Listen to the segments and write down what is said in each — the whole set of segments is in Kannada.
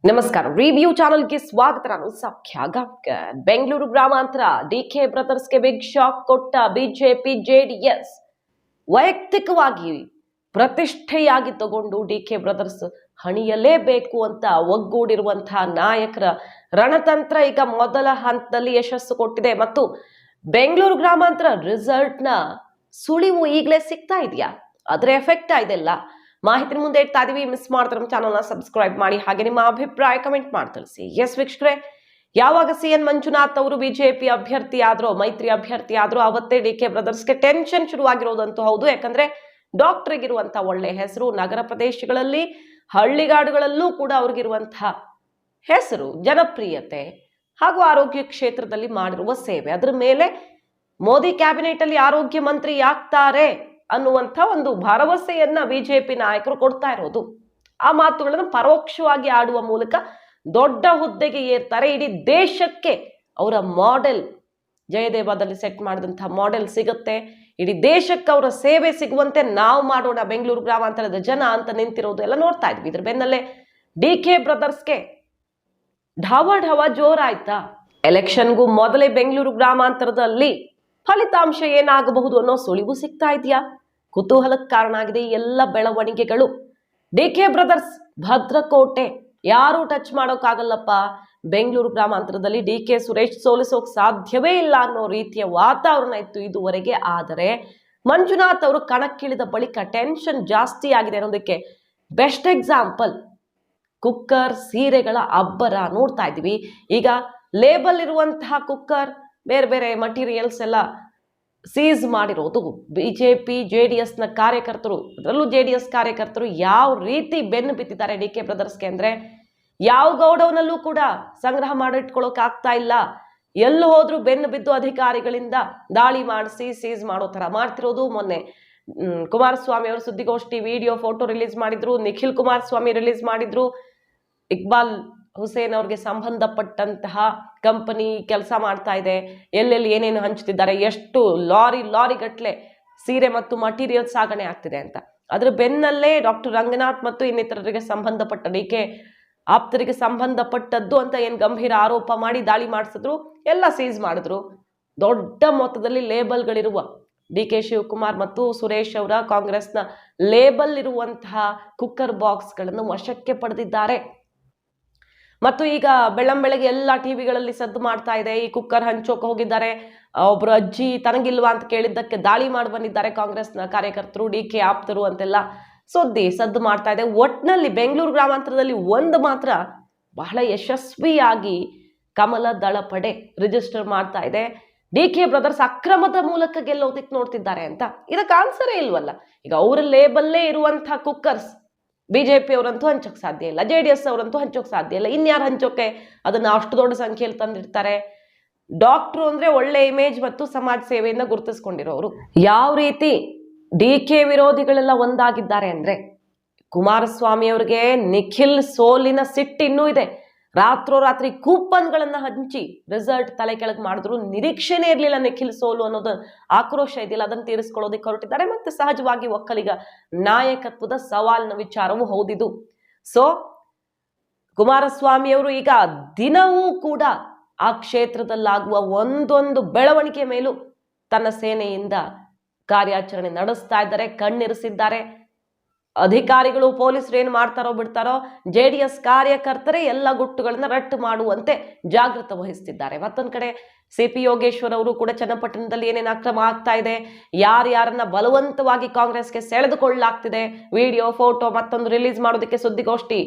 ನಮಸ್ಕಾರ ರಿವ್ಯೂ ಚಾನೆಲ್ಗೆ ಸ್ವಾಗತ. ನಾನು ಸೌಖ್ಯ ಗಾಂವ್ಕರ್. ಬೆಂಗಳೂರು ಗ್ರಾಮಾಂತರ ಡಿಕೆ ಬ್ರದರ್ಸ್ಗೆ ಬಿಗ್ ಶಾಕ್ ಕೊಟ್ಟ ಬಿಜೆಪಿ ಜೆಡಿಎಸ್. ವೈಯಕ್ತಿಕವಾಗಿ ಪ್ರತಿಷ್ಠೆಯಾಗಿ ತಗೊಂಡು ಡಿಕೆ ಬ್ರದರ್ಸ್ ಹಣಿಯಲೇಬೇಕು ಅಂತ ಒಗ್ಗೂಡಿರುವಂತಹ ನಾಯಕರ ರಣತಂತ್ರ ಈಗ ಮೊದಲ ಹಂತದಲ್ಲಿ ಯಶಸ್ಸು ಕೊಟ್ಟಿದೆ. ಮತ್ತು ಬೆಂಗಳೂರು ಗ್ರಾಮಾಂತರ ರಿಸಲ್ಟ್ನ ಸುಳಿವು ಈಗಲೇ ಸಿಗ್ತಾ ಇದೆಯಾ, ಅದರ ಎಫೆಕ್ಟ್ ಇದೆಲ್ಲ ಮಾಹಿತಿ ಮುಂದೆ ಇಡ್ತಾ ಇದೀವಿ. ಮಿಸ್ ಮಾಡ್ತಾರೆ ನಮ್ಮ ಚಾನಲ್ನ ಸಬ್ಸ್ಕ್ರೈಬ್ ಮಾಡಿ, ಹಾಗೆ ನಿಮ್ಮ ಅಭಿಪ್ರಾಯ ಕಮೆಂಟ್ ಮಾಡಿ ತಿಳಿಸಿ. ಎಸ್ ವೀಕ್ಷಕರೇ, ಯಾವಾಗ ಸಿಎನ್ ಮಂಜುನಾಥ್ ಅವರು ಬಿಜೆಪಿ ಅಭ್ಯರ್ಥಿ ಆದ್ರೋ, ಮೈತ್ರಿ ಅಭ್ಯರ್ಥಿ ಆದ್ರೋ, ಅವತ್ತೇ ಡಿಕೆ ಬ್ರದರ್ಸ್ಗೆ ಟೆನ್ಷನ್ ಶುರುವಾಗಿರೋದಂತೂ ಹೌದು. ಯಾಕಂದ್ರೆ ಡಾಕ್ಟರ್ಗಿರುವಂತಹ ಒಳ್ಳೆ ಹೆಸರು, ನಗರ ಪ್ರದೇಶಗಳಲ್ಲಿ ಹಳ್ಳಿಗಾಡುಗಳಲ್ಲೂ ಕೂಡ ಅವ್ರಿಗಿರುವಂತಹ ಹೆಸರು, ಜನಪ್ರಿಯತೆ ಹಾಗೂ ಆರೋಗ್ಯ ಕ್ಷೇತ್ರದಲ್ಲಿ ಮಾಡಿರುವ ಸೇವೆ, ಅದರ ಮೇಲೆ ಮೋದಿ ಕ್ಯಾಬಿನೆಟ್ ಅಲ್ಲಿ ಆರೋಗ್ಯ ಮಂತ್ರಿ ಆಗ್ತಾರೆ ಅನ್ನುವಂಥ ಒಂದು ಭರವಸೆಯನ್ನ ಬಿಜೆಪಿ ನಾಯಕರು ಕೊಡ್ತಾ ಇರೋದು. ಆ ಮಾತುಗಳನ್ನು ಪರೋಕ್ಷವಾಗಿ ಆಡುವ ಮೂಲಕ ದೊಡ್ಡ ಹುದ್ದೆಗೆ ಏರ್ತಾರೆ. ಇಡೀ ದೇಶಕ್ಕೆ ಅವರ ಮಾಡೆಲ್, ಜಯದೇವದಲ್ಲಿ ಸೆಟ್ ಮಾಡಿದಂತಹ ಮಾಡೆಲ್ ಸಿಗುತ್ತೆ. ಇಡೀ ದೇಶಕ್ಕೆ ಅವರ ಸೇವೆ ಸಿಗುವಂತೆ ನಾವು ಮಾಡೋಣ ಬೆಂಗಳೂರು ಗ್ರಾಮಾಂತರದ ಜನ ಅಂತ ನಿಂತಿರೋದು ಎಲ್ಲ ನೋಡ್ತಾ ಇದ್ವಿ. ಇದ್ರ ಬೆನ್ನಲ್ಲೇ ಡಿಕೆ ಬ್ರದರ್ಸ್ಗೆ ಢವ ಜೋರಾಯ್ತಾ. ಎಲೆಕ್ಷನ್ಗೂ ಮೊದಲೇ ಬೆಂಗಳೂರು ಗ್ರಾಮಾಂತರದಲ್ಲಿ ಫಲಿತಾಂಶ ಏನಾಗಬಹುದು ಅನ್ನೋ ಸುಳಿವು ಸಿಗ್ತಾ ಇದೆಯಾ? ಕುತೂಹಲಕ್ಕೆ ಕಾರಣ ಆಗಿದೆ ಈ ಎಲ್ಲ ಬೆಳವಣಿಗೆಗಳು. ಡಿಕೆ ಬ್ರದರ್ಸ್ ಭದ್ರಕೋಟೆ, ಯಾರು ಟಚ್ ಮಾಡೋಕ್ಕಾಗಲ್ಲಪ್ಪ. ಬೆಂಗಳೂರು ಗ್ರಾಮಾಂತರದಲ್ಲಿ ಡಿಕೆ ಸುರೇಶ್ ಸೋಲಿಸೋಕ್ ಸಾಧ್ಯವೇ ಇಲ್ಲ ಅನ್ನೋ ರೀತಿಯ ವಾತಾವರಣ ಇತ್ತು ಇದುವರೆಗೆ. ಆದರೆ ಮಂಜುನಾಥ್ ಅವರು ಕಣಕ್ಕಿಳಿದ ಬಳಿಕ ಟೆನ್ಷನ್ ಜಾಸ್ತಿ ಆಗಿದೆ ಅನ್ನೋದಕ್ಕೆ ಬೆಸ್ಟ್ ಎಕ್ಸಾಂಪಲ್ ಕುಕ್ಕರ್ ಸೀರೆಗಳ ಅಬ್ಬರ ನೋಡ್ತಾ ಇದ್ದೀವಿ. ಈಗ ಲೇಬಲ್ ಇರುವಂತಹ ಕುಕ್ಕರ್, ಬೇರೆ ಬೇರೆ ಮಟೀರಿಯಲ್ಸ್ ಎಲ್ಲ ಸೀಸ್ ಮಾಡಿರೋದು. ಬಿಜೆಪಿ ಜೆಡಿಎಸ್ ನ ಕಾರ್ಯಕರ್ತರು, ಅದರಲ್ಲೂ ಜೆಡಿಎಸ್ ಕಾರ್ಯಕರ್ತರು ಯಾವ ರೀತಿ ಬೆನ್ನು ಬಿತ್ತಿದ್ದಾರೆ ಡಿಕೆ ಬ್ರದರ್ಸ್ಗೆ ಅಂದ್ರೆ, ಯಾವ ಗೌಡೌನಲ್ಲೂ ಕೂಡ ಸಂಗ್ರಹ ಮಾಡಿಟ್ಕೊಳ್ಳೋಕೆ ಆಗ್ತಾ ಇಲ್ಲ. ಎಲ್ಲೂ ಹೋದ್ರೂ ಬೆನ್ನು ಬಿದ್ದು ಅಧಿಕಾರಿಗಳಿಂದ ದಾಳಿ ಮಾಡಿಸಿ ಸೀಸ್ ಮಾಡೋ ತರ ಮಾಡ್ತಿರೋದು. ಮೊನ್ನೆ ಕುಮಾರಸ್ವಾಮಿ ಅವರು ಸುದ್ದಿಗೋಷ್ಠಿ ವಿಡಿಯೋ ಫೋಟೋ ರಿಲೀಸ್ ಮಾಡಿದ್ರು, ನಿಖಿಲ್ ಕುಮಾರಸ್ವಾಮಿ ರಿಲೀಸ್ ಮಾಡಿದ್ರು. ಇಕ್ಬಾಲ್ ಹುಸೇನ್ ಅವ್ರಿಗೆ ಸಂಬಂಧಪಟ್ಟಂತಹ ಕಂಪನಿ ಕೆಲಸ ಮಾಡ್ತಾ ಇದೆ, ಎಲ್ಲೆಲ್ಲಿ ಏನೇನು ಹಂಚುತ್ತಿದ್ದಾರೆ, ಎಷ್ಟು ಲಾರಿ ಗಟ್ಲೆ ಸೀರೆ ಮತ್ತು ಮಟೀರಿಯಲ್ ಸಾಗಣೆ ಆಗ್ತಿದೆ ಅಂತ. ಅದ್ರ ಬೆನ್ನಲ್ಲೇ ಡಾಕ್ಟರ್ ರಂಗನಾಥ್ ಮತ್ತು ಇನ್ನಿತರರಿಗೆ ಸಂಬಂಧಪಟ್ಟ ಡಿಕೆ ಆಪ್ತರಿಗೆ ಸಂಬಂಧಪಟ್ಟದ್ದು ಅಂತ ಏನ್ ಗಂಭೀರ ಆರೋಪ ಮಾಡಿ ದಾಳಿ ಮಾಡಿಸಿದ್ರು, ಎಲ್ಲ ಸೀಸ್ ಮಾಡಿದ್ರು. ದೊಡ್ಡ ಮೊತ್ತದಲ್ಲಿ ಲೇಬಲ್ಗಳಿರುವ ಡಿಕೆ ಶಿವಕುಮಾರ್ ಮತ್ತು ಸುರೇಶ್ ಅವರ ಕಾಂಗ್ರೆಸ್ನ ಲೇಬಲ್ ಇರುವಂತಹ ಕುಕ್ಕರ್ ಬಾಕ್ಸ್ಗಳನ್ನು ವಶಕ್ಕೆ ಪಡೆದಿದ್ದಾರೆ. ಮತ್ತು ಈಗ ಬೆಳ್ಳಂಬೆಳಗ್ಗೆ ಎಲ್ಲ ಟಿವಿಗಳಲ್ಲಿ ಸದ್ದು ಮಾಡ್ತಾ ಇದೆ. ಈ ಕುಕ್ಕರ್ ಹಂಚೋಕೆ ಹೋಗಿದ್ದಾರೆ, ಒಬ್ರು ಅಜ್ಜಿ ತನಗಿಲ್ವಾ ಅಂತ ಕೇಳಿದ್ದಕ್ಕೆ ದಾಳಿ ಮಾಡಿ ಬಂದಿದ್ದಾರೆ ಕಾಂಗ್ರೆಸ್ನ ಕಾರ್ಯಕರ್ತರು, ಡಿಕೆ ಆಪ್ತರು ಅಂತೆಲ್ಲ ಸುದ್ದಿ ಸದ್ದು ಮಾಡ್ತಾ ಇದೆ. ಒಟ್ನಲ್ಲಿ ಬೆಂಗಳೂರು ಗ್ರಾಮಾಂತರದಲ್ಲಿ ಒಂದು ಮಾತ್ರ ಬಹಳ ಯಶಸ್ವಿಯಾಗಿ ಕಮಲ ದಳ ಪಡೆ ರಿಜಿಸ್ಟರ್ ಮಾಡ್ತಾ ಇದೆ. ಡಿಕೆ ಬ್ರದರ್ಸ್ ಅಕ್ರಮದ ಮೂಲಕ ಗೆಲ್ಲೋದಕ್ಕೆ ನೋಡ್ತಿದ್ದಾರೆ ಅಂತ. ಇದಕ್ಕೆ ಆನ್ಸರೇ ಇಲ್ವಲ್ಲ. ಈಗ ಅವರ ಲೇಬಲ್ಲೇ ಇರುವಂತಹ ಕುಕ್ಕರ್ಸ್ ಬಿಜೆಪಿ ಅವರಂತೂ ಹಂಚೋಕ್ ಸಾಧ್ಯ ಇಲ್ಲ, ಜೆಡಿಎಸ್ ಅವರಂತೂ ಹಂಚೋಕ್ ಸಾಧ್ಯ ಇಲ್ಲ. ಇನ್ಯಾರು ಹಂಚೋಕೆ ಅದನ್ನ ಅಷ್ಟು ದೊಡ್ಡ ಸಂಖ್ಯೆಯಲ್ಲಿ ತಂದಿರ್ತಾರೆ? ಡಾಕ್ಟ್ರು ಅಂದ್ರೆ ಒಳ್ಳೆ ಇಮೇಜ್ ಮತ್ತು ಸಮಾಜ ಸೇವೆಯಿಂದ ಗುರುತಿಸ್ಕೊಂಡಿರೋರು. ಯಾವ ರೀತಿ ಡಿಕೆ ವಿರೋಧಿಗಳೆಲ್ಲ ಒಂದಾಗಿದ್ದಾರೆ ಅಂದ್ರೆ, ಕುಮಾರಸ್ವಾಮಿ ಅವ್ರಿಗೆ ನಿಖಿಲ್ ಸೋಲಿನ ಸಿಟ್ಟು ಇನ್ನೂ ಇದೆ. ರಾತ್ರೋರಾತ್ರಿ ಕೂಪನ್ಗಳನ್ನ ಹಂಚಿ ರಿಸಲ್ಟ್ ತಲೆ ಕೆಳಗೆ ಮಾಡಿದ್ರು. ನಿರೀಕ್ಷೆನೇ ಇರಲಿಲ್ಲ ನಿಖಿಲ್ ಸೋಲು ಅನ್ನೋದು ಆಕ್ರೋಶ ಇದೆಯಲ್ಲ, ಅದನ್ನು ತೀರಿಸ್ಕೊಳ್ಳೋದಕ್ಕೆ ಹೊರಟಿದ್ದಾರೆ. ಮತ್ತೆ ಸಹಜವಾಗಿ ಒಕ್ಕಲಿಗ ನಾಯಕತ್ವದ ಸವಾಲಿನ ವಿಚಾರವೂ ಹೌದಿದು. ಸೊ ಕುಮಾರಸ್ವಾಮಿ ಅವರು ಈಗ ದಿನವೂ ಕೂಡ ಆ ಕ್ಷೇತ್ರದಲ್ಲಾಗುವ ಒಂದೊಂದು ಬೆಳವಣಿಗೆ ಮೇಲೂ ತನ್ನ ಸೇನೆಯಿಂದ ಕಾರ್ಯಾಚರಣೆ ನಡೆಸ್ತಾ ಇದ್ದಾರೆ, ಕಣ್ಣಿರಿಸಿದ್ದಾರೆ. ಅಧಿಕಾರಿಗಳು ಪೊಲೀಸರು ಏನು ಮಾಡ್ತಾರೋ ಬಿಡ್ತಾರೋ, ಜೆಡಿಎಸ್ ಕಾರ್ಯಕರ್ತರೇ ಎಲ್ಲ ಗುಟ್ಟುಗಳನ್ನ ರಟ್ಟು ಮಾಡುವಂತೆ ಜಾಗೃತ ವಹಿಸ್ತಿದ್ದಾರೆ. ಮತ್ತೊಂದ್ ಕಡೆ ಸಿಪಿ ಯೋಗೇಶ್ವರ್ ಅವರು ಕೂಡ ಚನ್ನಪಟ್ಟಣದಲ್ಲಿ ಏನೇನು ಅಕ್ರಮ ಆಗ್ತಾ ಇದೆ, ಯಾರ್ಯಾರನ್ನ ಬಲವಂತವಾಗಿ ಕಾಂಗ್ರೆಸ್ಗೆ ಸೆಳೆದುಕೊಳ್ಳಲಾಗ್ತಿದೆ, ವಿಡಿಯೋ ಫೋಟೋ ಮತ್ತೊಂದು ರಿಲೀಸ್ ಮಾಡೋದಕ್ಕೆ ಸುದ್ದಿಗೋಷ್ಠಿ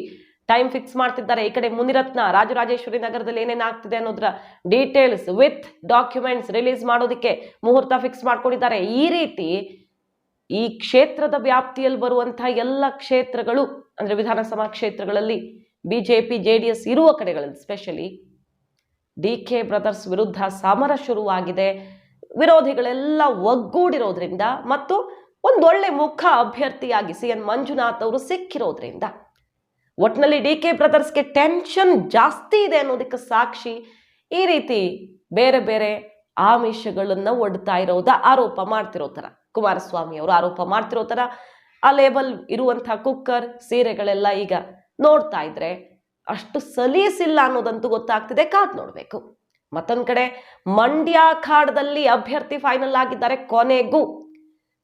ಟೈಮ್ ಫಿಕ್ಸ್ ಮಾಡ್ತಿದ್ದಾರೆ. ಈ ಕಡೆ ಮುನಿರತ್ನ ರಾಜರಾಜೇಶ್ವರಿ ನಗರದಲ್ಲಿ ಏನೇನು ಆಗ್ತಿದೆ ಅನ್ನೋದ್ರ ಡೀಟೇಲ್ಸ್ ವಿತ್ ಡಾಕ್ಯುಮೆಂಟ್ಸ್ ರಿಲೀಸ್ ಮಾಡೋದಕ್ಕೆ ಮುಹೂರ್ತ ಫಿಕ್ಸ್ ಮಾಡ್ಕೊಂಡಿದ್ದಾರೆ. ಈ ರೀತಿ ಈ ಕ್ಷೇತ್ರದ ವ್ಯಾಪ್ತಿಯಲ್ಲಿ ಬರುವಂತಹ ಎಲ್ಲ ಕ್ಷೇತ್ರಗಳು ಅಂದ್ರೆ ವಿಧಾನಸಭಾ ಕ್ಷೇತ್ರಗಳಲ್ಲಿ ಬಿಜೆಪಿ ಜೆಡಿಎಸ್ ಇರುವ ಕಡೆಗಳಲ್ಲಿ ಸ್ಪೆಷಲಿ ಡಿಕೆ ಬ್ರದರ್ಸ್ ವಿರುದ್ಧ ಸಮರ ಶುರುವಾಗಿದೆ. ವಿರೋಧಿಗಳೆಲ್ಲ ಒಗ್ಗೂಡಿರೋದ್ರಿಂದ ಮತ್ತು ಒಂದೊಳ್ಳೆ ಮುಖ ಅಭ್ಯರ್ಥಿಯಾಗಿ ಸಿಎನ್ ಮಂಜುನಾಥ್ ಅವರು ಸಿಕ್ಕಿರೋದ್ರಿಂದ ಒಟ್ನಲ್ಲಿ ಡಿಕೆ ಬ್ರದರ್ಸ್ಗೆ ಟೆನ್ಷನ್ ಜಾಸ್ತಿ ಇದೆ ಅನ್ನೋದಕ್ಕೆ ಸಾಕ್ಷಿ ಈ ರೀತಿ ಬೇರೆ ಬೇರೆ ಆಮಿಷಗಳನ್ನ ಒಡ್ತಾ ಇರೋದ ಆರೋಪ ಮಾಡ್ತಿರೋ ತರ, ಕುಮಾರಸ್ವಾಮಿ ಅವರು ಆರೋಪ ಮಾಡ್ತಿರೋ ತರ ಆ ಲೇಬಲ್ ಇರುವಂತಹ ಕುಕ್ಕರ್ ಸೀರೆಗಳೆಲ್ಲ ಈಗ ನೋಡ್ತಾ ಇದ್ರೆ ಅಷ್ಟು ಸಲೀಸಿಲ್ಲ ಅನ್ನೋದಂತೂ ಗೊತ್ತಾಗ್ತಿದೆ, ಕಾದ್ ನೋಡ್ಬೇಕು. ಮತ್ತೊಂದ್ ಕಡೆ ಮಂಡ್ಯ ಅಖಾಡದಲ್ಲಿ ಅಭ್ಯರ್ಥಿ ಫೈನಲ್ ಆಗಿದ್ದಾರೆ. ಕೊನೆಗೂ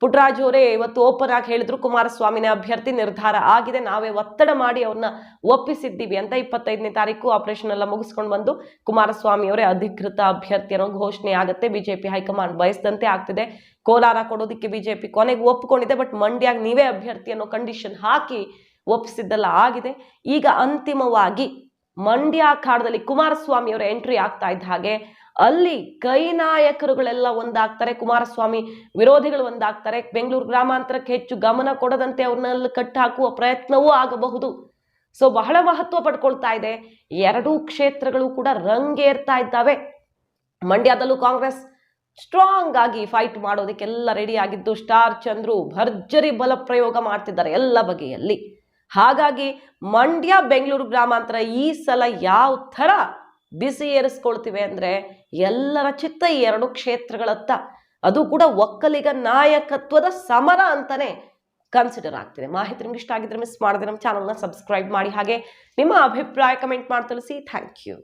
ಪುಟ್ಟರಾಜು ಅವರೇ ಇವತ್ತು ಓಪನ್ ಆಗಿ ಹೇಳಿದ್ರು, ಕುಮಾರಸ್ವಾಮಿನ ಅಭ್ಯರ್ಥಿ ನಿರ್ಧಾರ ಆಗಿದೆ, ನಾವೇ ಒತ್ತಡ ಮಾಡಿ ಅವ್ರನ್ನ ಒಪ್ಪಿಸಿದ್ದೀವಿ ಅಂತ. 25ನೇ ತಾರೀಕು ಆಪರೇಷನ್ ಎಲ್ಲ ಮುಗಿಸ್ಕೊಂಡು ಬಂದು ಕುಮಾರಸ್ವಾಮಿ ಅವರೇ ಅಧಿಕೃತ ಅಭ್ಯರ್ಥಿ ಅನ್ನೋ ಘೋಷಣೆ ಆಗುತ್ತೆ. ಬಿಜೆಪಿ ಹೈಕಮಾಂಡ್ ಬಯಸಿದಂತೆ ಆಗ್ತಿದೆ. ಕೋಲಾರ ಕೊಡೋದಕ್ಕೆ ಬಿಜೆಪಿ ಕೊನೆಗೂ ಒಪ್ಪಿಕೊಂಡಿದೆ, ಬಟ್ ಮಂಡ್ಯಾಗ ನೀವೇ ಅಭ್ಯರ್ಥಿ ಅನ್ನೋ ಕಂಡೀಷನ್ ಹಾಕಿ ಒಪ್ಪಿಸಿದ್ದೆಲ್ಲ ಆಗಿದೆ. ಈಗ ಅಂತಿಮವಾಗಿ ಮಂಡ್ಯ ಅಖಾಡದಲ್ಲಿ ಕುಮಾರಸ್ವಾಮಿ ಅವರ ಎಂಟ್ರಿ ಆಗ್ತಾ ಇದ್ದ ಹಾಗೆ ಅಲ್ಲಿ ಕೈ ನಾಯಕರುಗಳೆಲ್ಲ ಒಂದಾಗ್ತಾರೆ, ಕುಮಾರಸ್ವಾಮಿ ವಿರೋಧಿಗಳು ಒಂದಾಗ್ತಾರೆ. ಬೆಂಗಳೂರು ಗ್ರಾಮಾಂತರಕ್ಕೆ ಹೆಚ್ಚು ಗಮನ ಕೊಡದಂತೆ ಅವ್ರನ್ನೆಲ್ಲ ಕಟ್ಟಿ ಹಾಕುವ ಪ್ರಯತ್ನವೂ ಆಗಬಹುದು. ಸೊ ಬಹಳ ಮಹತ್ವ ಪಡ್ಕೊಳ್ತಾ ಇದೆ. ಎರಡೂ ಕ್ಷೇತ್ರಗಳು ಕೂಡ ರಂಗೇರ್ತಾ ಇದ್ದಾವೆ. ಮಂಡ್ಯದಲ್ಲೂ ಕಾಂಗ್ರೆಸ್ ಸ್ಟ್ರಾಂಗ್ ಆಗಿ ಫೈಟ್ ಮಾಡೋದಕ್ಕೆಲ್ಲ ರೆಡಿ ಆಗಿದ್ದು, ಸ್ಟಾರ್ ಚಂದ್ರು ಭರ್ಜರಿ ಬಲ ಪ್ರಯೋಗ ಮಾಡ್ತಿದ್ದಾರೆ ಎಲ್ಲ ಬಗೆಯಲ್ಲಿ. ಹಾಗಾಗಿ ಮಂಡ್ಯ ಬೆಂಗಳೂರು ಗ್ರಾಮಾಂತರ ಈ ಸಲ ಯಾವ ಥರ ಬಿಸಿ ಏರಿಸ್ಕೊಳ್ತಿವೆ ಅಂದ್ರೆ ಎಲ್ಲರ ಚಿತ್ತ ಈ ಎರಡು ಕ್ಷೇತ್ರಗಳತ್ತ, ಅದು ಕೂಡ ಒಕ್ಕಲಿಗ ನಾಯಕತ್ವದ ಸಮರ ಅಂತಾನೆ ಕನ್ಸಿಡರ್ ಆಗ್ತಿದೆ. ಮಾಹಿತಿ ನಿಮ್ಗೆ ಇಷ್ಟ ಆಗಿದ್ರೆ ಮಿಸ್ ಮಾಡಿದ್ರೆ ನಮ್ಮ ಚಾನಲ್ನ ಸಬ್ಸ್ಕ್ರೈಬ್ ಮಾಡಿ, ಹಾಗೆ ನಿಮ್ಮ ಅಭಿಪ್ರಾಯ ಕಮೆಂಟ್ ಮಾಡಿ ತಿಳಿಸಿ. Thank you.